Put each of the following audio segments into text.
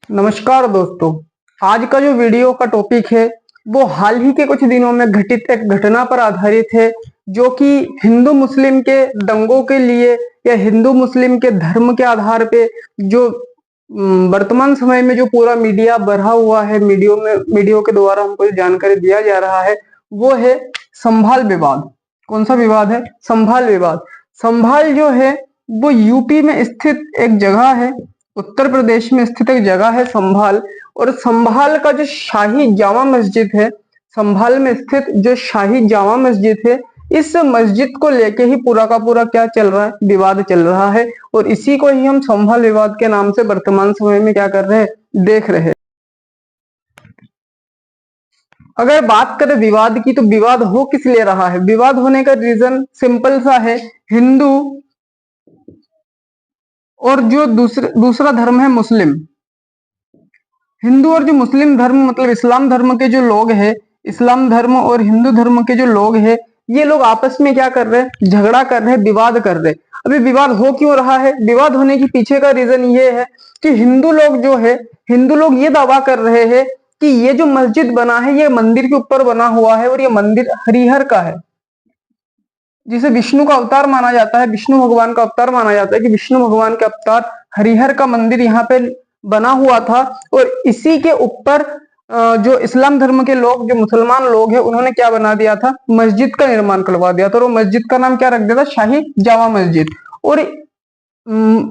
नमस्कार दोस्तों। आज का जो वीडियो का टॉपिक है वो हाल ही के कुछ दिनों में घटित एक घटना पर आधारित है, जो कि हिंदू मुस्लिम के दंगों के लिए या हिंदू मुस्लिम के धर्म के आधार पे जो वर्तमान समय में जो पूरा मीडिया भरा हुआ है, मीडिया के द्वारा हमको जो जानकारी दिया जा रहा है वो है संभाल विवाद। कौन सा विवाद है? संभाल विवाद। संभाल जो है वो यूपी में स्थित एक जगह है, उत्तर प्रदेश में स्थित एक जगह है संभाल। और संभाल का जो शाही जामा मस्जिद है, संभाल में स्थित जो शाही जामा मस्जिद है, इस मस्जिद को लेके ही पूरा का पूरा क्या चल रहा है? विवाद चल रहा है। और इसी को ही हम संभाल विवाद के नाम से वर्तमान समय में क्या कर रहे हैं? देख रहे हैं। अगर बात करें विवाद की, तो विवाद हो किस लिए रहा है? विवाद होने का रीजन सिंपल सा है, हिंदू और जो दूसरा धर्म है मुस्लिम। हिंदू और जो मुस्लिम धर्म मतलब इस्लाम धर्म के जो लोग हैं, इस्लाम धर्म और हिंदू धर्म के जो लोग हैं, ये लोग आपस में क्या कर रहे हैं? झगड़ा कर रहे हैं, विवाद कर रहे हैं। अभी विवाद हो क्यों रहा है? विवाद होने के पीछे का रीजन ये है कि हिंदू लोग जो है, हिंदू लोग ये दावा कर रहे हैं कि ये जो मस्जिद बना है ये मंदिर के ऊपर बना हुआ है और ये मंदिर हरिहर का है, जिसे विष्णु का अवतार माना जाता है, विष्णु भगवान का अवतार माना जाता है कि विष्णु भगवान के अवतार हरिहर का मंदिर यहाँ पे बना हुआ था। और इसी के ऊपर जो इस्लाम धर्म के लोग, जो मुसलमान लोग हैं, उन्होंने क्या बना दिया था? मस्जिद का निर्माण करवा दिया था। और वो मस्जिद का नाम क्या रख दिया था? शाही जामा मस्जिद। और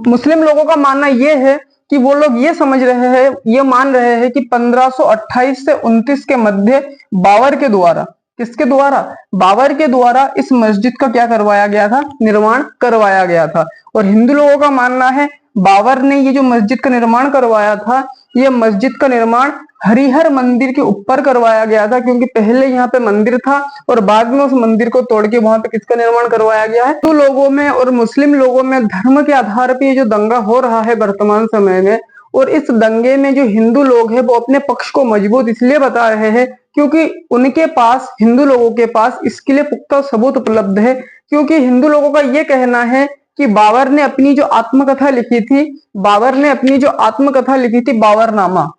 मुस्लिम लोगों का मानना यह है कि वो लोग ये समझ रहे हैं, ये मान रहे हैं कि 1528 से 29 के मध्य बाबर के द्वारा, किसके द्वारा? बाबर के द्वारा इस मस्जिद का क्या करवाया गया था? निर्माण करवाया गया था। और हिंदू लोगों का मानना है बाबर ने ये जो मस्जिद का निर्माण करवाया था, ये मस्जिद का निर्माण हरिहर मंदिर के ऊपर करवाया गया था, क्योंकि पहले यहाँ पे मंदिर था और बाद में उस मंदिर को तोड़ के वहां पे किसका निर्माण करवाया गया है? तो लोगों में और मुस्लिम लोगों में धर्म के आधार पर ये जो दंगा हो रहा है वर्तमान समय में, और इस दंगे में जो हिंदू लोग हैं वो अपने पक्ष को मजबूत इसलिए बता रहे हैं क्योंकि उनके पास, हिंदू लोगों के पास इसके लिए पुख्ता सबूत उपलब्ध है। क्योंकि हिंदू लोगों का ये कहना है कि बाबर ने अपनी जो आत्मकथा लिखी थी, बाबर ने अपनी जो आत्मकथा लिखी थी, बाबरनामा।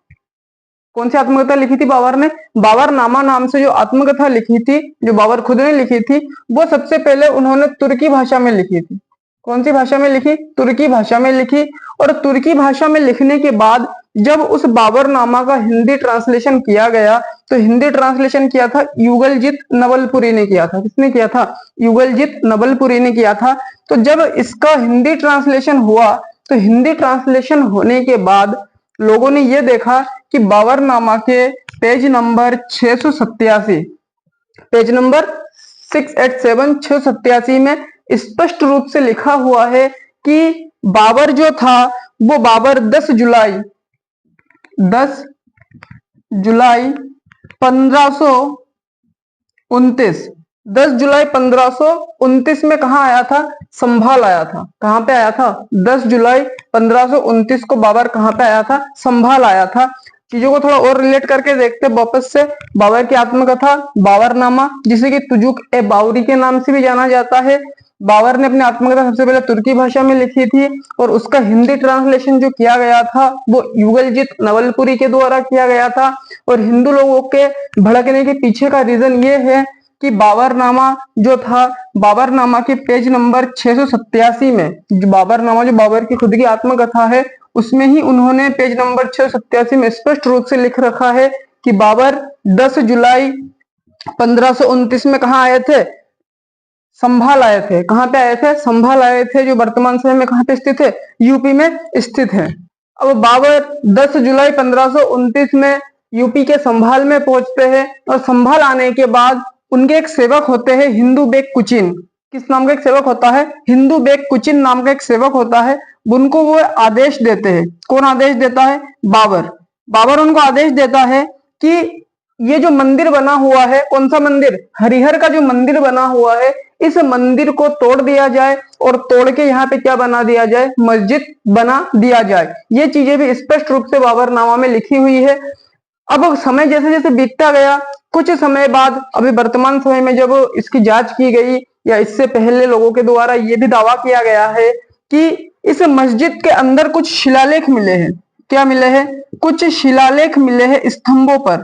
कौन सी आत्मकथा लिखी थी बाबर ने? बाबरनामा नाम से जो आत्मकथा लिखी थी, जो बाबर खुद ने लिखी थी, वो सबसे पहले उन्होंने तुर्की भाषा में लिखी थी। कौन सी भाषा में लिखी? तुर्की भाषा में लिखी। और तुर्की भाषा में लिखने के बाद जब उस बाबरनामा का हिंदी ट्रांसलेशन किया गया, तो हिंदी ट्रांसलेशन किया था युगलजीत नवलपुरी ने किया था। किसने किया था? युगलजीत नवलपुरी ने किया था। तो जब इसका हिंदी ट्रांसलेशन हुआ, तो हिंदी ट्रांसलेशन होने के बाद लोगों ने यह देखा कि बाबरनामा के पेज नंबर 687, पेज नंबर 687, 687 में स्पष्ट रूप से लिखा हुआ है कि बाबर जो था वो बाबर 10 जुलाई 1529, 10 जुलाई 1529 में कहा आया था? संभाल आया था। कहां पे आया था? 10 जुलाई 1529 को बाबर कहां पे आया था? संभाल आया था। चीजों को थोड़ा और रिलेट करके देखते वापस से। बाबर की आत्मकथा बाबरनामा, जिसे कि तुजुक ए बावरी के नाम से भी जाना जाता है। बाबर ने अपनी आत्मकथा सबसे पहले तुर्की भाषा में लिखी थी और उसका हिंदी ट्रांसलेशन जो किया गया था वो युगलजीत नवलपुरी के द्वारा किया गया था। और हिंदू लोगों के भड़कने के पीछे का रीजन ये है कि बाबरनामा जो था, बाबरनामा के पेज नंबर 687 में, जो बाबरनामा जो बाबर की खुद की आत्मकथा है, उसमें ही उन्होंने पेज नंबर 687 में स्पष्ट रूप से लिख रखा है कि बाबर 10 जुलाई 1529 में कहा आए थे? संभाल आए थे। कहां पे आए थे? संभाल आए थे, जो वर्तमान समय में कहां पे स्थित है? यूपी में स्थित है। अब बाबर 10 जुलाई 1529 में यूपी के संभाल में पहुंचते हैं और संभाल आने के बाद उनके एक सेवक होते हैं हिंदू बेग कुचिन। किस नाम का एक सेवक होता है? हिंदू बेग कुचिन नाम का एक सेवक होता है। उनको वो आदेश देते हैं। कौन आदेश देता है? बाबर। बाबर उनको आदेश देता है कि ये जो मंदिर बना हुआ है, कौन सा मंदिर? हरिहर का जो मंदिर बना हुआ है, इस मंदिर को तोड़ दिया जाए और तोड़ के यहाँ पे क्या बना दिया जाए? मस्जिद बना दिया जाए। ये चीजें भी स्पष्ट रूप से बाबरनामा में लिखी हुई है। अब समय जैसे जैसे बीतता गया, कुछ समय बाद अभी वर्तमान समय में जब इसकी जांच की गई, या इससे पहले लोगों के द्वारा यह भी दावा किया गया है कि इस मस्जिद के अंदर कुछ शिलालेख मिले हैं। क्या मिले हैं, कुछ शिलालेख मिले हैं स्तंभों पर।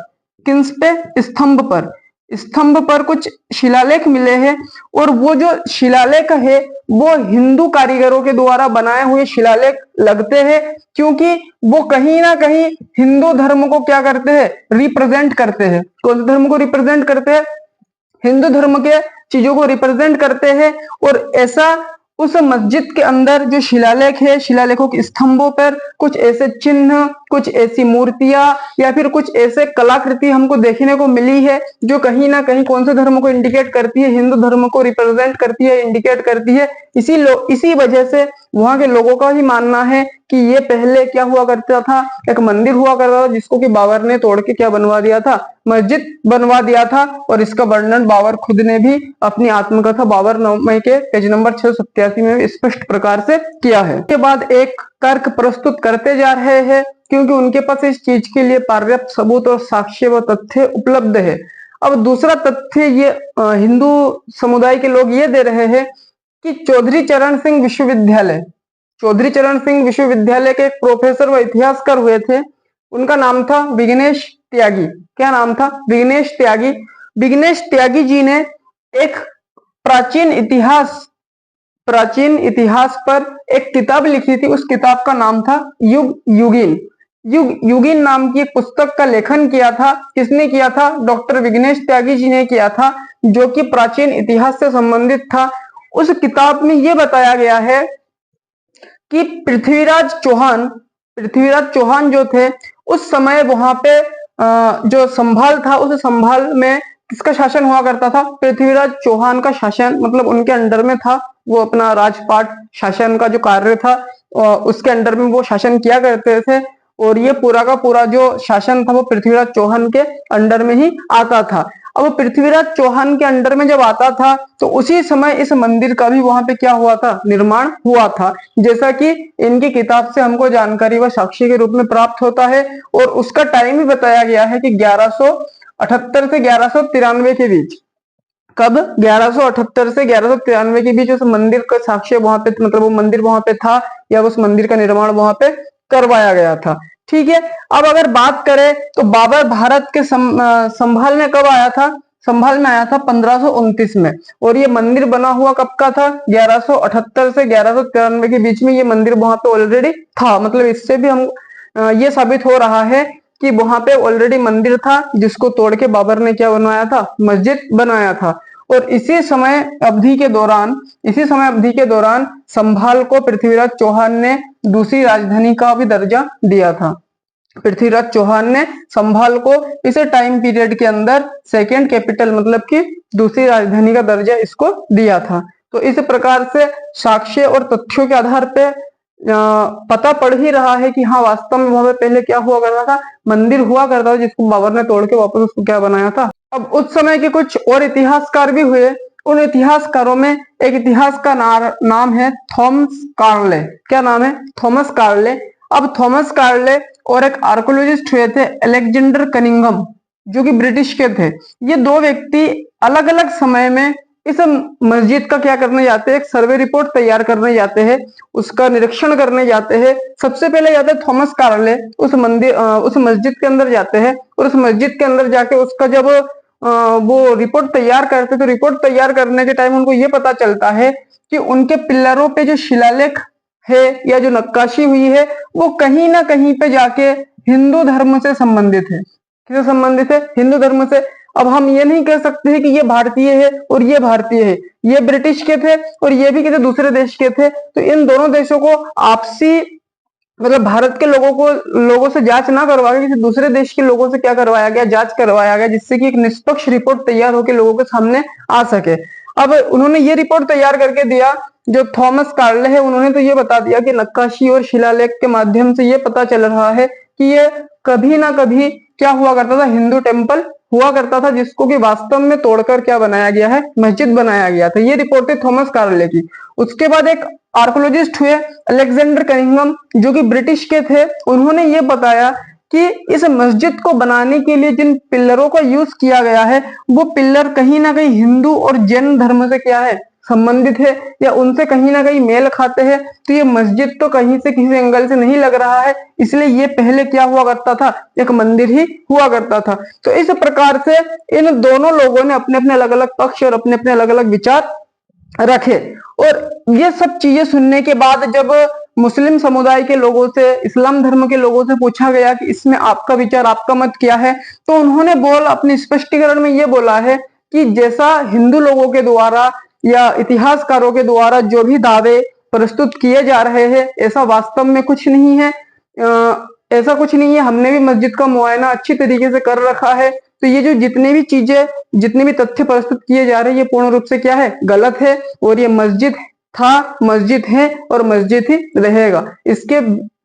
किस पे, स्तंभ पर। स्तंभ पर कुछ शिलालेख मिले हैं, और वो जो शिलालेख है वो हिंदू कारीगरों के द्वारा बनाए हुए शिलालेख लगते हैं, क्योंकि वो कहीं ना कहीं हिंदू धर्म को क्या करते हैं, रिप्रेजेंट करते हैं। कौन से धर्म को रिप्रेजेंट करते हैं, हिंदू धर्म के चीजों को रिप्रेजेंट करते हैं। और ऐसा उस मस्जिद के अंदर जो शिलालेख है, शिलालेखों के स्तंभों पर कुछ ऐसे चिन्ह, कुछ ऐसी मूर्तियां या फिर कुछ ऐसे कलाकृति हमको देखने को मिली है जो कहीं ना कहीं कौन से धर्म को इंडिकेट करती है, हिंदू धर्म को रिप्रेजेंट करती है, इंडिकेट करती है। इसी वजह से वहां के लोगों का ही मानना है कि ये पहले क्या हुआ करता था, एक मंदिर हुआ करता था जिसको कि बाबर ने तोड़ के क्या बनवा दिया था, मस्जिद बनवा दिया था। और इसका वर्णन बाबर खुद ने भी अपनी आत्मकथा बाबरनामा के पेज नंबर 687 में स्पष्ट प्रकार से किया है। उसके बाद एक तर्क प्रस्तुत करते जा रहे हैं, क्योंकि उनके पास इस चीज के लिए पर्याप्त सबूत और साक्ष्य व तथ्य उपलब्ध है। अब दूसरा तथ्य ये हिंदू समुदाय के लोग ये दे रहे हैं कि चौधरी चरण सिंह विश्वविद्यालय, चौधरी चरण सिंह विश्वविद्यालय के एक प्रोफेसर व इतिहासकार हुए थे, उनका नाम था विघ्नेश त्यागी। क्या नाम था, विघ्नेश त्यागी। विघ्नेश त्यागी जी ने एक प्राचीन इतिहास पर एक किताब लिखी थी। उस किताब का नाम था युग युगीन नाम की एक पुस्तक का लेखन किया था। किसने किया था, डॉक्टर विघ्नेश त्यागी जी ने किया था, जो कि प्राचीन इतिहास से संबंधित था। उस किताब में यह बताया गया है कि पृथ्वीराज चौहान जो थे उस समय वहां पे जो संभाल था, उस संभाल में किसका शासन हुआ करता था, पृथ्वीराज चौहान का शासन, मतलब उनके अंडर में था। वो अपना राजपाट शासन का जो कार्य था उसके अंडर में वो शासन किया करते थे, और ये पूरा का पूरा जो शासन था वो पृथ्वीराज चौहान के अंडर में ही आता था। अब पृथ्वीराज चौहान के अंडर में जब आता था तो उसी समय इस मंदिर का भी वहां पे क्या हुआ था, निर्माण हुआ था, जैसा कि इनकी किताब से हमको जानकारी व साक्ष्य के रूप में प्राप्त होता है। और उसका टाइम भी बताया गया है कि 1178 से 1193 के बीच। कब, 1178 से 1193 के बीच उस मंदिर का साक्ष्य वहां पे, मतलब वो मंदिर वहां पे था या उस मंदिर का निर्माण वहां पे करवाया गया था। ठीक है। अब अगर बात करें तो बाबर भारत के संभाल में कब आया था, संभाल में आया था 1529 में। और ये मंदिर बना हुआ कब का था, 1178 से 1193 के बीच में ये मंदिर वहां पे ऑलरेडी था। मतलब इससे भी हम ये साबित हो रहा है कि वहां पे ऑलरेडी मंदिर था जिसको तोड़ के बाबर ने क्या बनवाया था, मस्जिद बनाया था। और इसी समय अवधि के दौरान संभाल को पृथ्वीराज चौहान ने दूसरी राजधानी का भी दर्जा दिया था। पृथ्वीराज चौहान ने संभाल को इस टाइम पीरियड के अंदर सेकेंड कैपिटल, मतलब कि दूसरी राजधानी का दर्जा इसको दिया था। तो इस प्रकार से साक्ष्य और तथ्यों के आधार पे पता पड़ ही रहा है कि हाँ वास्तव में वहां पे पहले क्या हुआ करता था, मंदिर हुआ करता था जिसको बाबर ने तोड़ के वापस उसको क्या बनाया था। अब उस समय के कुछ और इतिहासकार भी हुए। उन इतिहासकारों में एक इतिहास का नाम है थॉमस कार्ले। क्या नाम है, थॉमस कार्ले। अब थॉमस कार्ले और एक आर्कोलॉजिस्ट हुए थे अलेक्जेंडर कनिंघम, जो कि ब्रिटिश के थे। ये दो व्यक्ति अलग अलग समय में इस मस्जिद का क्या करने जाते हैं, एक सर्वे रिपोर्ट तैयार करने जाते हैं, उसका निरीक्षण करने जाते हैं। सबसे पहले जाते हैं थॉमस कार्ले, उस मस्जिद के अंदर जाते हैं, और उस मस्जिद के अंदर जाके उसका जब वो रिपोर्ट तैयार करते, तो रिपोर्ट तैयार करने के टाइम उनको ये पता चलता है कि उनके पिलरों पे जो शिलालेख है या जो नक्काशी हुई है वो कहीं ना कहीं पे जाके हिंदू धर्म से संबंधित है। किससे संबंधित है, हिंदू धर्म से। अब हम ये नहीं कह सकते हैं कि ये भारतीय है और ये भारतीय है, ये ब्रिटिश के थे और ये भी किसी दूसरे देश के थे। तो इन दोनों देशों को आपसी, मतलब भारत के लोगों से जांच ना करवा के किसी दूसरे देश के लोगों से क्या करवाया गया, जांच करवाया गया, जिससे कि एक निष्पक्ष रिपोर्ट तैयार होकर लोगों के सामने आ सके। अब उन्होंने ये रिपोर्ट तैयार करके दिया, जो थॉमस कार्ले है उन्होंने तो ये बता दिया कि नक्काशी और शिलालेख के माध्यम से ये पता चल रहा है कि ये कभी ना कभी क्या हुआ करता था, हिंदू टेम्पल हुआ करता था, जिसको कि वास्तव में तोड़कर क्या बनाया गया है, मस्जिद बनाया गया था। ये रिपोर्ट है थॉमस कार्ले की। उसके बाद एक आर्कोलॉजिस्ट हुए अलेक्जेंडर कनिंघम, जो कि ब्रिटिश के थे। उन्होंने ये बताया कि इस मस्जिद को बनाने के लिए जिन पिलरों का यूज किया गया है वो पिलर कहीं ना कहीं हिंदू और जैन धर्म से क्या है, संबंधित है या उनसे कहीं ना कहीं मेल खाते हैं, तो ये मस्जिद तो कहीं से किसी एंगल से नहीं लग रहा है, इसलिए ये पहले क्या हुआ करता था, एक मंदिर ही हुआ करता था। तो इस प्रकार से इन दोनों लोगों ने अपने अपने अलग अलग पक्ष और अपने अपने अलग अलग विचार रखे। और ये सब चीजें सुनने के बाद जब मुस्लिम समुदाय के लोगों से, इस्लाम धर्म के लोगों से पूछा गया कि इसमें आपका विचार, आपका मत क्या है, तो उन्होंने अपने स्पष्टीकरण में ये बोला है कि जैसा हिंदू लोगों के द्वारा या इतिहासकारों के द्वारा जो भी दावे प्रस्तुत किए जा रहे हैं, ऐसा वास्तव में कुछ नहीं है। ऐसा कुछ नहीं है। हमने भी मस्जिद का मुआयना अच्छी तरीके से कर रखा है। तो ये जो जितने भी चीजें, जितने भी तथ्य प्रस्तुत किए जा रहे हैं, ये पूर्ण रूप से क्या है, गलत है। और ये मस्जिद था, मस्जिद है और मस्जिद ही रहेगा। इसके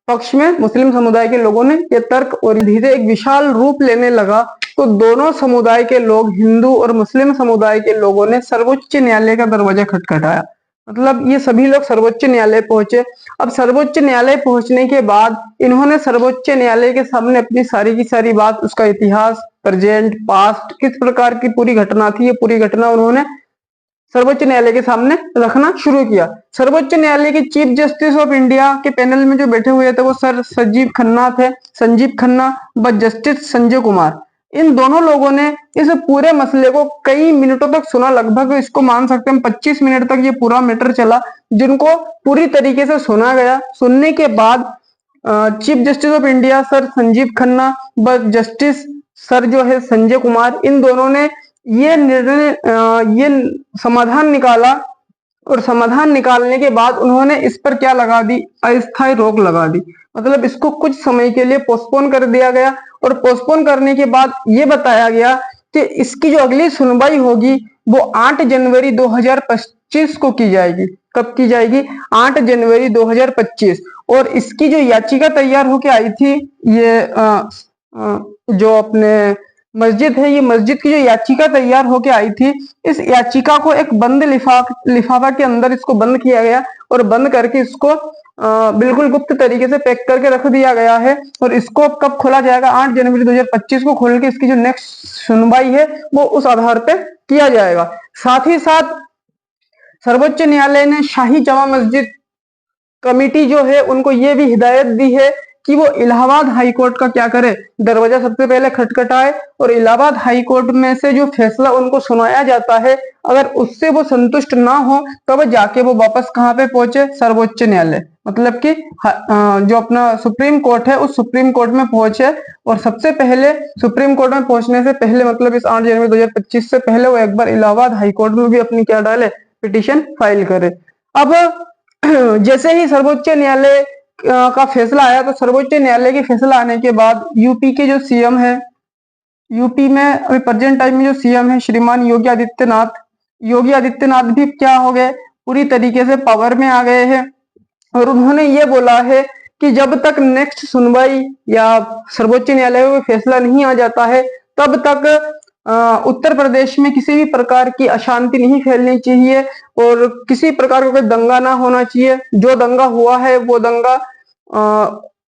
पक्ष में मुस्लिम समुदाय के लोगों ने ये तर्क, और धीरे एक विशाल रूप लेने लगा। तो दोनों समुदाय के लोग, हिंदू और मुस्लिम समुदाय के लोगों ने सर्वोच्च न्यायालय का दरवाजा खटखटाया। मतलब ये सभी लोग सर्वोच्च न्यायालय पहुंचे। अब सर्वोच्च न्यायालय पहुंचने के बाद इन्होंने सर्वोच्च न्यायालय के सामने अपनी सारी की सारी बात, उसका इतिहास, प्रेजेंट, पास्ट, किस प्रकार की पूरी घटना थी, ये पूरी घटना उन्होंने सर्वोच्च न्यायालय के सामने रखना शुरू किया। सर्वोच्च न्यायालय के चीफ जस्टिस ऑफ इंडिया के पैनल में जो बैठे हुए थे वो सर संजीव खन्ना थे, संजीव खन्ना व जस्टिस संजय कुमार। इन दोनों लोगों ने इस पूरे मसले को कई मिनटों तक सुना। लगभग इसको मान सकते हैं 25 मिनट तक ये पूरा मैटर चला, जिनको पूरी तरीके से सुना गया। सुनने के बाद chief justice of India sir Sanjeev Khanna व जस्टिस सर जो है संजय कुमार, इन दोनों ने ये निर्णय, ये समाधान निकाला। और समाधान निकालने के बाद उन्होंने इस पर क्या लगा दी, अस्थायी रोक लगा दी। मतलब इसको कुछ समय के लिए पोस्टपोन कर दिया गया। और पोस्टपोन करने के बाद ये बताया गया कि इसकी जो अगली सुनवाई होगी वो 8 जनवरी 2025 को की जाएगी। कब की जाएगी? 8 जनवरी 2025। और इसकी जो याचिका तैयार होके आई थी, ये जो अपने मस्जिद है, ये मस्जिद की जो याचिका तैयार होके आई थी, इस याचिका को एक बंद लिफाफा के अंदर इसको बंद किया गया। और बंद करके इसको बिल्कुल गुप्त तरीके से पैक करके रख दिया गया है। और इसको कब खोला जाएगा? 8 जनवरी 2025 को खोल के इसकी जो नेक्स्ट सुनवाई है वो उस आधार पे किया जाएगा। साथ ही साथ सर्वोच्च न्यायालय ने शाही जामा मस्जिद कमेटी जो है उनको ये भी हिदायत दी है कि वो इलाहाबाद हाई कोर्ट का क्या करे, दरवाजा सबसे पहले खटखटाए। और इलाहाबाद हाई कोर्ट में से जो फैसला उनको सुनाया जाता है, अगर उससे वो संतुष्ट ना हो तब तो जाके वो वापस कहाँ पे पहुंचे? सर्वोच्च न्यायालय। मतलब कि जो अपना सुप्रीम कोर्ट है उस सुप्रीम कोर्ट में पहुंचे। और सबसे पहले सुप्रीम कोर्ट में पहुंचने से पहले, मतलब इस 8 जनवरी 2025 से पहले, वो एक बार इलाहाबाद हाई कोर्ट में भी अपनी क्या डाले, पिटीशन फाइल करे। अब जैसे ही सर्वोच्च न्यायालय का फैसला आया, तो सर्वोच्च न्यायालय के फैसला आने के बाद यूपी के जो सीएम है, यूपी में अभी प्रेजेंट टाइम में जो सीएम है श्रीमान योगी आदित्यनाथ भी क्या हो गए, पूरी तरीके से पावर में आ गए हैं। और उन्होंने ये बोला है कि जब तक नेक्स्ट सुनवाई या सर्वोच्च न्यायालय में फैसला नहीं आ जाता है, तब तक उत्तर प्रदेश में किसी भी प्रकार की अशांति नहीं फैलनी चाहिए और किसी प्रकार का कोई दंगा ना होना चाहिए। जो दंगा हुआ है वो दंगा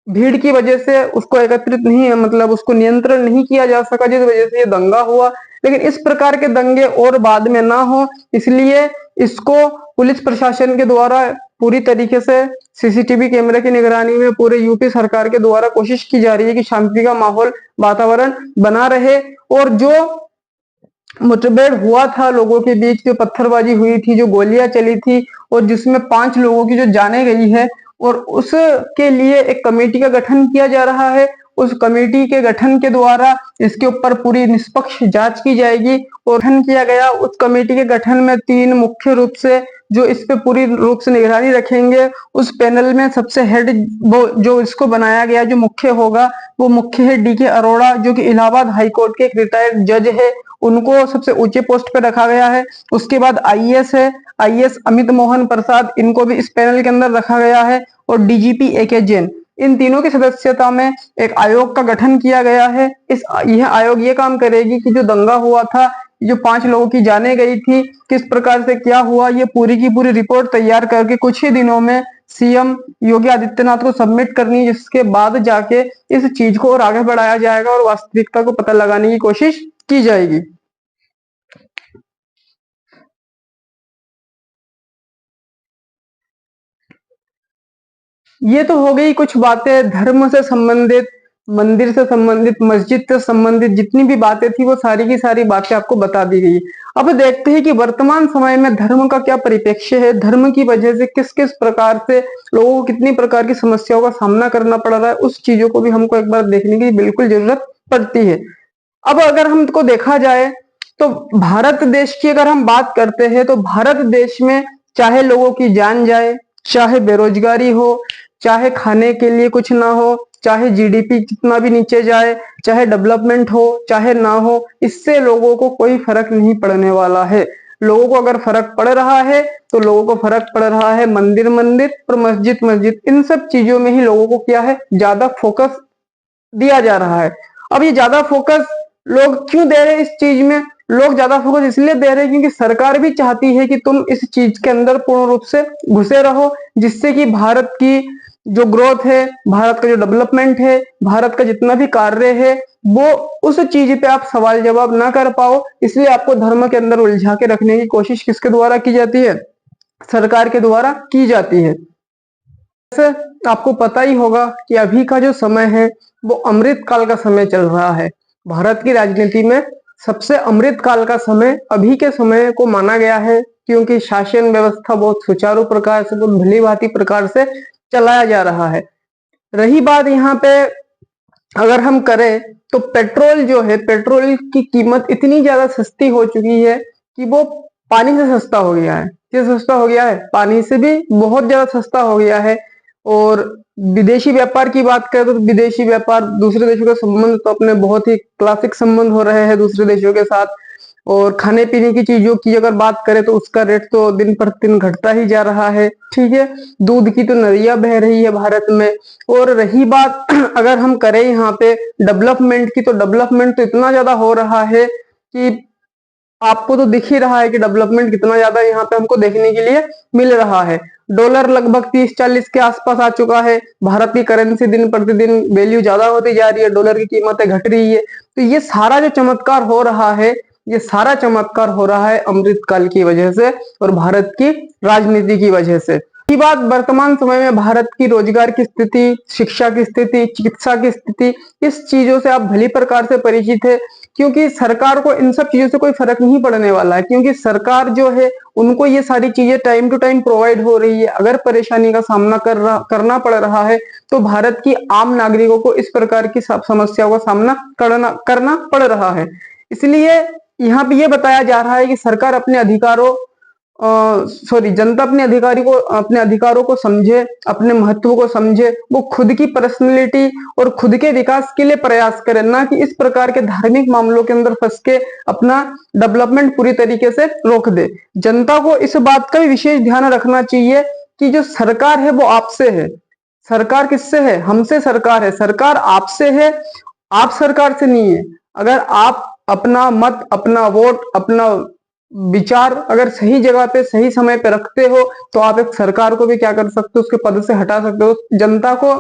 भीड़ की वजह से उसको एकत्रित नहीं है, मतलब उसको नियंत्रण नहीं किया जा सका, जिस वजह से ये दंगा हुआ। लेकिन इस प्रकार के दंगे और बाद में ना हो, इसलिए इसको पुलिस प्रशासन के द्वारा पूरी तरीके से सीसीटीवी कैमरे की निगरानी में पूरे यूपी सरकार के द्वारा कोशिश की जा रही है कि शांति का माहौल, वातावरण बना रहे। और जो मुठभेड़ हुआ था लोगों के बीच, जो पत्थरबाजी हुई थी, जो गोलियां चली थी और जिसमें 5 लोगों की जो जाने गई है, और उसके लिए एक कमेटी का गठन किया जा रहा है। उस कमेटी के गठन के द्वारा इसके ऊपर पूरी निष्पक्ष जांच की जाएगी। और गठन किया गया उस कमेटी के गठन में 3 मुख्य रूप से जो इस पे पूरी रूप से निगरानी रखेंगे। उस पैनल में सबसे हेड वो जो इसको बनाया गया, जो मुख्य होगा, वो मुख्य है डीके अरोड़ा, जो कि इलाहाबाद हाई कोर्ट के एक रिटायर्ड जज है। उनको सबसे ऊंचे पोस्ट पे रखा गया है। उसके बाद आईएएस है, आईएएस अमित मोहन प्रसाद, इनको भी इस पैनल के अंदर रखा गया है। और डीजीपी एके जैन, इन तीनों की सदस्यता में एक आयोग का गठन किया गया है। यह आयोग ये काम करेगी कि जो दंगा हुआ था, जो 5 लोगों की जाने गई थी, किस प्रकार से क्या हुआ, ये पूरी की पूरी रिपोर्ट तैयार करके कुछ ही दिनों में सीएम योगी आदित्यनाथ को सबमिट करनी है, जिसके बाद जाके इस चीज को और आगे बढ़ाया जाएगा और वास्तविकता को पता लगाने की कोशिश की जाएगी। ये तो हो गई कुछ बातें धर्म से संबंधित, मंदिर से संबंधित, मस्जिद से संबंधित जितनी भी बातें थी वो सारी की सारी बातें आपको बता दी गई। अब देखते हैं कि वर्तमान समय में धर्म का क्या परिप्रेक्ष्य है, धर्म की वजह से किस किस प्रकार से लोगों को कितनी प्रकार की समस्याओं का सामना करना पड़ रहा है, उस चीजों को भी हमको एक बार देखने की बिल्कुल जरूरत पड़ती है। अब अगर हमको देखा जाए तो भारत देश की अगर हम बात करते हैं तो भारत देश में चाहे लोगों की जान जाए, चाहे बेरोजगारी हो, चाहे खाने के लिए कुछ ना हो, चाहे जीडीपी कितना भी नीचे जाए, चाहे डेवलपमेंट हो चाहे ना हो, इससे लोगों को कोई फर्क नहीं पड़ने वाला है। लोगों को अगर फर्क पड़ रहा है तो लोगों को फर्क पड़ रहा है मंदिर मंदिर और मस्जिद मस्जिद, इन सब चीजों में ही लोगों को क्या है, ज्यादा फोकस दिया जा रहा है। अब ये ज्यादा फोकस लोग क्यों दे रहे हैं इस चीज में? लोग ज्यादा फोकस इसलिए दे रहे हैं क्योंकि सरकार भी चाहती है कि तुम इस चीज के अंदर पूर्ण रूप से घुसे रहो, जिससे कि भारत की जो ग्रोथ है, भारत का जो डेवलपमेंट है, भारत का जितना भी कार्य है, वो उस चीज पे आप सवाल जवाब ना कर पाओ। इसलिए आपको धर्म के अंदर उलझा के रखने की कोशिश किसके द्वारा की जाती है? सरकार के द्वारा की जाती है। वैसे आपको पता ही होगा कि अभी का जो समय है वो अमृत काल का समय चल रहा है। भारत की राजनीति में सबसे अमृत काल का समय अभी के समय को माना गया है, क्योंकि शासन व्यवस्था बहुत सुचारू प्रकार से, बहुत भली भांति प्रकार से चलाया जा रहा है। रही बात यहाँ पे अगर हम करें तो पेट्रोल जो है, पेट्रोल की कीमत इतनी ज्यादा सस्ती हो चुकी है कि वो पानी से सस्ता हो गया है। ये सस्ता हो गया है, पानी से भी बहुत ज्यादा सस्ता हो गया है। और विदेशी व्यापार की बात करें तो विदेशी व्यापार, दूसरे देशों के संबंध तो अपने बहुत ही क्लासिक संबंध हो रहे हैं दूसरे देशों के साथ। और खाने पीने की चीजों की अगर बात करें तो उसका रेट तो दिन प्रतिदिन घटता ही जा रहा है। ठीक है, दूध की तो नदियां बह रही है भारत में। और रही बात अगर हम करें यहाँ पे डेवलपमेंट की, तो डेवलपमेंट तो इतना ज्यादा हो रहा है कि आपको तो दिख ही रहा है कि डेवलपमेंट कितना ज्यादा यहाँ पे हमको देखने के लिए मिल रहा है। डॉलर लगभग 30-40 के आसपास आ चुका है। भारत की करेंसी दिन प्रतिदिन वैल्यू ज्यादा होती जा रही है, डॉलर की कीमतें घट रही है। तो ये सारा जो चमत्कार हो रहा है, ये सारा चमत्कार हो रहा है अमृत काल की वजह से और भारत की राजनीति की वजह से। की बात वर्तमान समय में भारत की रोजगार की स्थिति, शिक्षा की स्थिति, चिकित्सा की स्थिति, इस चीजों से आप भली प्रकार से परिचित है, क्योंकि सरकार को इन सब चीजों से कोई फर्क नहीं पड़ने वाला है, क्योंकि सरकार जो है उनको ये सारी चीजें टाइम टू टाइम प्रोवाइड हो रही है। अगर परेशानी का सामना करना पड़ रहा है तो भारत की आम नागरिकों को इस प्रकार की समस्याओं का सामना करना पड़ रहा है। इसलिए यहाँ पे ये बताया जा रहा है कि सरकार अपने अधिकारों जनता अपने अधिकारों को समझे, अपने महत्व को समझे, वो खुद की पर्सनैलिटी और खुद के विकास के लिए प्रयास करे, ना कि इस प्रकार के धार्मिक मामलों के अंदर फंस के अपना डेवलपमेंट पूरी तरीके से रोक दे। जनता को इस बात का भी विशेष ध्यान रखना चाहिए कि जो सरकार है वो आपसे है। सरकार किससे है? हमसे सरकार है। सरकार आपसे है, आप सरकार से नहीं है। अगर आप अपना मत, अपना वोट, अपना विचार अगर सही जगह पे सही समय पे रखते हो तो आप एक सरकार को भी क्या कर सकते हो, उसके पद से हटा सकते हो। जनता को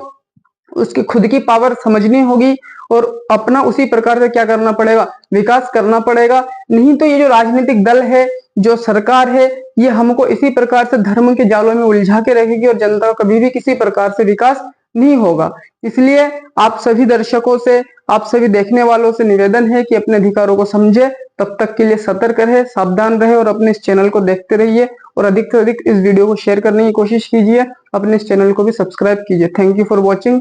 उसकी खुद की पावर समझनी होगी और अपना उसी प्रकार से क्या करना पड़ेगा, विकास करना पड़ेगा। नहीं तो ये जो राजनीतिक दल है, जो सरकार है, ये हमको इसी प्रकार से धर्म के जालों में उलझा के रखेगी और जनता का कभी भी किसी प्रकार से विकास नहीं होगा। इसलिए आप सभी दर्शकों से, आप सभी देखने वालों से निवेदन है कि अपने अधिकारों को समझे। तब तक के लिए सतर्क रहे, सावधान रहे और अपने इस चैनल को देखते रहिए और अधिक से अधिक इस वीडियो को शेयर करने की कोशिश कीजिए। अपने इस चैनल को भी सब्सक्राइब कीजिए। Thank you for watching.